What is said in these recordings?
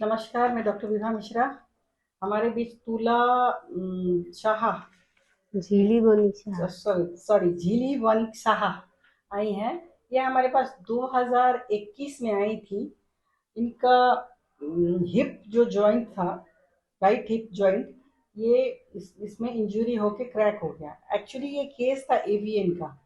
नमस्कार, मैं डॉक्टर विभा मिश्रा। हमारे बीच तुला शाह, झीली बनी शाह। सॉरी झीली वनिक शाह आई हैं। ये हमारे पास 2021 में आई थी। इनका हिप जो जॉइंट था, राइट हिप जॉइंट, ये इसमें इंजरी होके क्रैक हो गया। एक्चुअली ये केस था एवीएन का,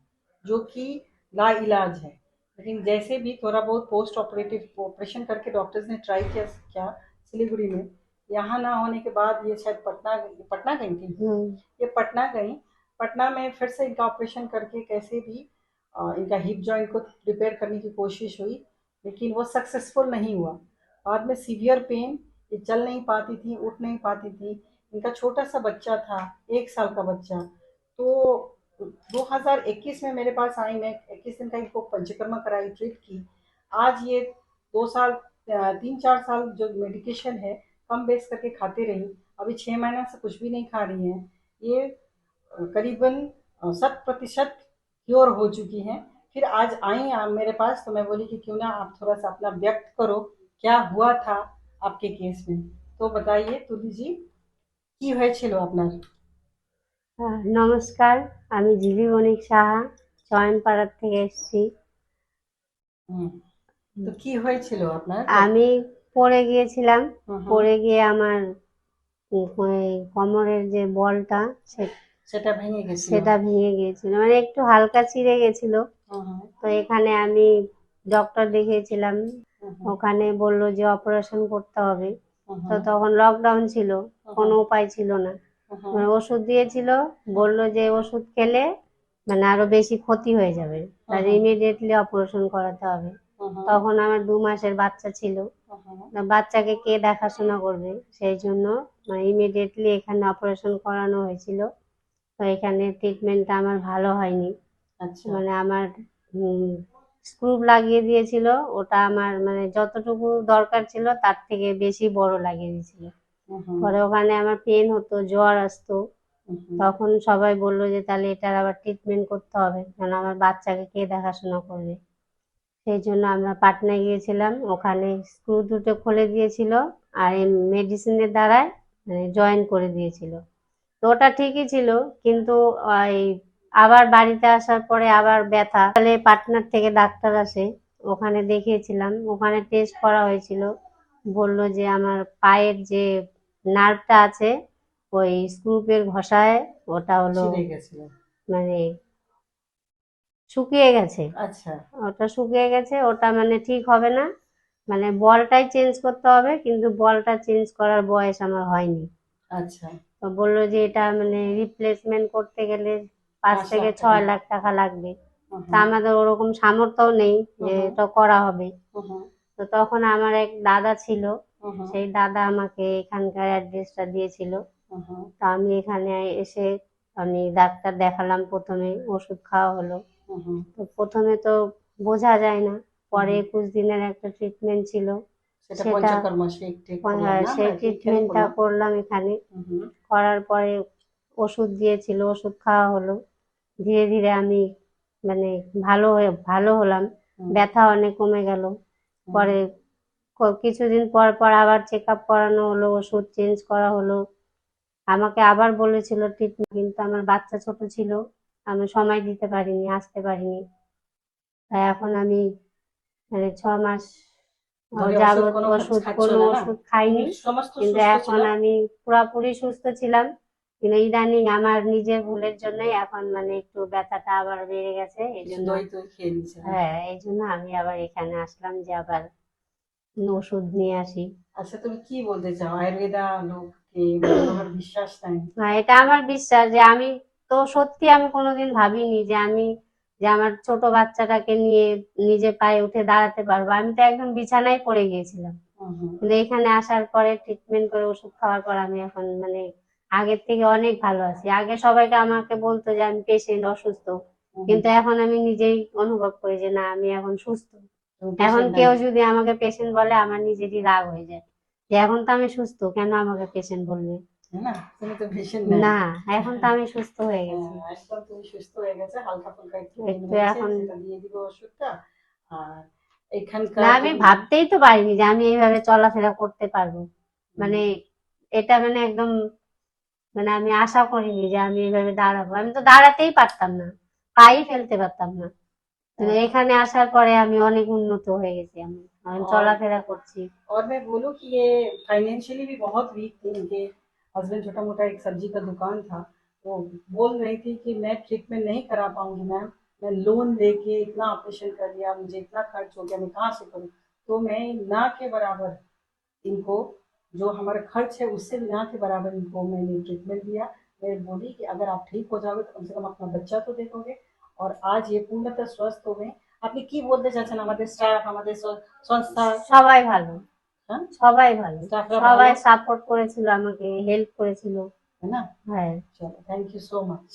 जो कि लाइलाज है। लेकिन जैसे भी थोड़ा बहुत पोस्ट ऑपरेटिव ऑपरेशन करके डॉक्टर्स ने ट्राई किया क्या सिलीगुड़ी में। यहाँ ना होने के बाद ये शायद पटना पटना गई थी। ये पटना गई। पटना में फिर से इनका ऑपरेशन करके कैसे भी इनका हिप जॉइंट को रिपेयर करने की कोशिश हुई, लेकिन वो सक्सेसफुल नहीं हुआ। बाद में सीवियर पेन, ये चल नहीं पाती थी, उठ नहीं पाती थी। इनका छोटा सा बच्चा था, 1 साल का बच्चा। तो 2021 में मेरे पास आई। मैं 21 दिन का इनको पंचकर्मा कराई, ट्रीट की। आज ये 2 साल 3-4 साल जो मेडिकेशन है कम बेस करके खाते रही। अभी 6 महीना से कुछ भी नहीं खा रही हैं। ये करीबन 100% क्योर हो चुकी हैं। फिर आज आई आप मेरे पास, तो मैं बोली कि क्यों ना आप थोड़ा सा अपना व्यक्त करो, क्या हुआ था आपके केस में। तो बताइए तुली जी, কি হয়েছিল আপনার? নমস্কার, আমি ঝিলি বণিক সাহা, চয়নপাড়ার থেকে এসেছি। হুম, তো কি হয়েছিল আপনার? আমি পড়ে গিয়েছিলাম। হুম হুম, পড়ে গিয়ে আমার ওই কোমরের যে বলটা সেটা ভেঙে গেছিল। সেটা ভেঙে গিয়েছিল, মানে একটু হালকা ছিঁড়ে গেছিল। হুম হুম, তো এখানে আমি ডক্টর দেখিয়েছিলাম। হুম হুম, ওখানে বললো যে অপারেশন করতে হবে। হুম তো হুম, তখন লকডাউন ছিল, কোনো হুম উপায় ছিল না। হুম, মানে ওষুধ দিয়েছিল, বললো যে ওষুধ খেলে মানে আরো বেশি ক্ষতি হয়ে যাবে, তার ইমিডিয়েটলি অপারেশন করাতে হবে। তখন আমার 2 মাসের বাচ্চা ছিল। তা বাচ্চাকে কে দেখাশোনা করবে, সেই জন্য মানে ইমিডিয়েটলি এখানে অপারেশন করানো হয়েছিল। তো এখানে ট্রিটমেন্টটা আমার ভালো হয়নি। আচ্ছা, মানে আমার স্ক্রু লাগিয়ে দিয়েছিল, ওটা আমার মানে যতটুকু দরকার ছিল তার থেকে বেশি বড় লাগিয়ে দিয়েছিল। পরে ওখানে আমার পেন হতো, জ্বর আসতো। তখন সবাই বললো যে তাহলে এটার আবার ট্রিটমেন্ট করতে হবে, কারণ আমার বাচ্চাকে কে দেখাশোনা করবে। সেই জন্য আমরা পাটনায় গিয়েছিলাম, ওখানে স্ক্রু দুটো খুলে দিয়েছিল আর এই মেডিসিনের দ্বারাই মানে জয়েন করে দিয়েছিল। তো ওটা ঠিকই ছিল, কিন্তু ওই আবার বাড়িতে আসার পরে আবার ব্যথা। তাহলে পাটনার থেকে ডাক্তার আসে, ওখানে দেখিয়েছিলাম, ওখানে টেস্ট করা হয়েছিল। বললো যে আমার পায়ের যে নার্ভটা আছে ওই স্ক্রুপের ঘষায় ওটা হলো ছিঁড়ে গেছিল। মানে শুকিয়ে গেছে। আচ্ছা, ওটা শুকিয়ে গেছে, ওটা মানে ঠিক হবে না। মানে বলটাই চেঞ্জ করতে হবে, কিন্তু বলটা চেঞ্জ করার বয়স আমার হয়নি। আচ্ছা, তো বললো যে এটা মানে রিপ্লেসমেন্ট করতে গেলে 5 5 থেকে লাখ টাকা। 6 লাখ টাকা লাগবে। হুম তা আমাদের ওরকম সামর্থ্যও নেই যে হুম, এটা করা হবে। হুম তো তখন আমার এক দাদা ছিল, হুম, সেই দাদা আমাকে এখানকার অ্যাড্রেসটা দিয়েছিল। হুম তো আমি এখানে এসে আমি ডাক্তার দেখালাম, প্রথমে ওষুধ খাওয়া হলো। হুম, তো প্রথমে তো বোঝা যায় না, পরে হুম, 21 দিনের একটা ট্রিটমেন্ট ছিল। সেটা সেটা পঞ্চকর্মা ঠিক করলাম না আমরা, সেই এখানে ট্রিটমেন্টটা করলাম। করলাম এখানে। হুম করার পরে ওষুধ দিয়েছিল, ওষুধ খাওয়া হলো। ধীরে ধীরে আমি মানে ভালো হলাম, হুম, ব্যথা অনেক কমে গেল। হুম, পরে কিছুদিন পর পর আবার চেক আপ করানো হলো, ওষুধ চেঞ্জ করা হলো। আমাকে আবার বলেছিল ট্রিটমেন্ট, কিন্তু আমার বাচ্চা ছোট ছিল, আমি সময় দিতে পারিনি, আসতে পারিনি। তাই এখন আমি মানে 6 মাস ধরে ওষুধ যাবৎ খাচ্ছ কোনো না না? ওষুধ তুমি খাইনি। সমস্ত কিন্তু সুস্থ এখন ছিল? আমি পুরাপুরি সুস্থ ছিলাম, কিন্তু ইদানিং আমার নিজের ভুলের জন্যই এখন মানে একটু ব্যথাটা আবার বেড়ে গেছে, এই কিছু জন্য। দই টই খেয়ে নিয়েছিলাম। হ্যাঁ, এই জন্য আমি আবার এখানে আসলাম যে আবার ওষুধ নিয়ে আসি। আচ্ছা, তুমি কি বলতে চাও? আয়ুর্বেদা লোককে মানে তোমার বিশ্বাস নাই? হ্যাঁ, এটা আমার বিশ্বাস যে আমি তো সত্যি আমি কোনোদিন ভাবিনি যে আমি যে আমার ছোট বাচ্চাটাকে নিয়ে নিজে পায়ে উঠে দাঁড়াতে পারবো। আমি তো একদম বিছানায় পড়ে গিয়েছিলাম। হুম হুম, কিন্তু এখানে আসার পরে ট্রিটমেন্ট করে ওষুধ খাওয়ার পর আমি এখন মানে আগের থেকে অনেক ভালো আছি। আগে সবাইকে আমাকে বলতো যে আমি পেশেন্ট, অসুস্থ, হুম হুম। কিন্তু এখন আমি নিজেই অনুভব করি যে না, আমি এখন সুস্থ। তুমি এখন পেশেন্ট নাই? কেউ যদি আমাকে পেশেন্ট বলে আমার নিজেরই রাগ হয়ে যায় যে এখন তো আমি সুস্থ, কেন আমাকে পেশেন্ট বলবে। না, তুমি তো পেশেন্ট নাই। না, এখন তো আমি সুস্থ হয়ে হ্যাঁ, গেছি। একদম তুমি সুস্থ হয়ে গেছে। হালকা ফুলকা একটু পেন একটু হয়েছে, এখন সেটা দিয়ে দিব ওষুধটা। আর এখানকার না, আমি ভাবতেই তো পারিনি যে আমি এইভাবে চলাফেরা করতে পারবো। মানে এটা মানে একদম, মানে আমি আশা করিনি যে আমি এইভাবে দাঁড়াবো। আমি তো দাঁড়াতেই পারতাম না, পাই ফেলতে পারতাম না। কিন্তু এখানে আসার পরে আমি অনেক উন্নত হয়ে গেছি, আমি চলাফেরা করছি। और मैं बोलूँ कि ये फाइनेंशियली भी बहुत वीक थे। इनके हस्बैंड छोटा मोटा एक सब्जी का दुकान था, तो बोल रही थी कि मैं ट्रीटमेंट नहीं करा पाऊंगी मैम, मैं लोन लेके इतना ऑपरेशन कर लिया, मुझे इतना खर्च हो गया, मैं कहाँ से करूँ। तो मैं ना के बराबर इनको, जो हमारा खर्च है उससे भी ना के बराबर इनको मैंने ट्रीटमेंट दिया। मैं बोली कि अगर आप ठीक हो जाओगे तो कम से कम अपना बच्चा तो देखोगे। और आज ये पूर्णतः स्वस्थ हो गए। আপনি কি বলতে চাচ্ছেন আমাদের স্টাফ, আমাদের সংস্থা? সবাই ভালো, হ্যাঁ, সবাই ভালো, স্টাফরা ভালো, সবাই সাপোর্ট করেছিল, আমাকে হেল্প করেছিল। है ना? হ্যাঁ। चलो, थैंक यू सो मच।